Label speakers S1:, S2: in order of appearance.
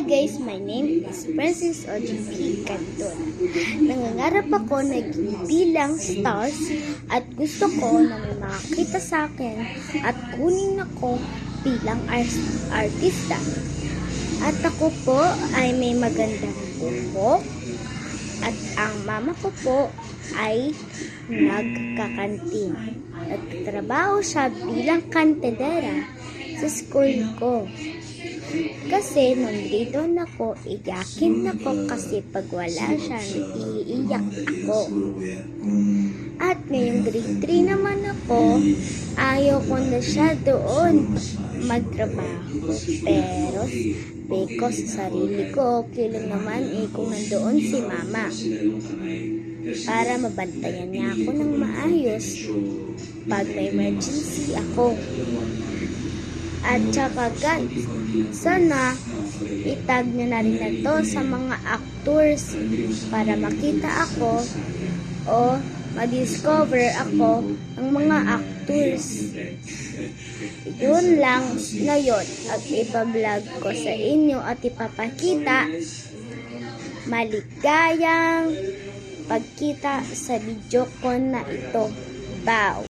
S1: Hi guys, my name is Princess OGP Canton. Nangangarap ako na bilang stars at gusto ko na may makakita sa akin at kunin ako bilang artista. At ako po ay may magandang buhok at ang mama ko po ay nagkakantin. Nagtatrabaho siya bilang kantedera sa school ko. Kasi nung grade 1 ako, iyakin ako kasi pag wala siya, iiyak ako. At ngayong grade 3 naman ako, ayaw ko na siya doon magtrabaho. Pero because sa sarili ko, okay lang naman kung nandoon si mama. Para mabantayan niya ako ng maayos pag may emergency ako. At saka guys, sana itag nyo na rin na to sa mga actors para makita ako o ma-discover ako ng mga actors. Yun lang ngayon at ipa-vlog ko sa inyo at ipapakita maligayang pagkita sa video ko na ito. Bow!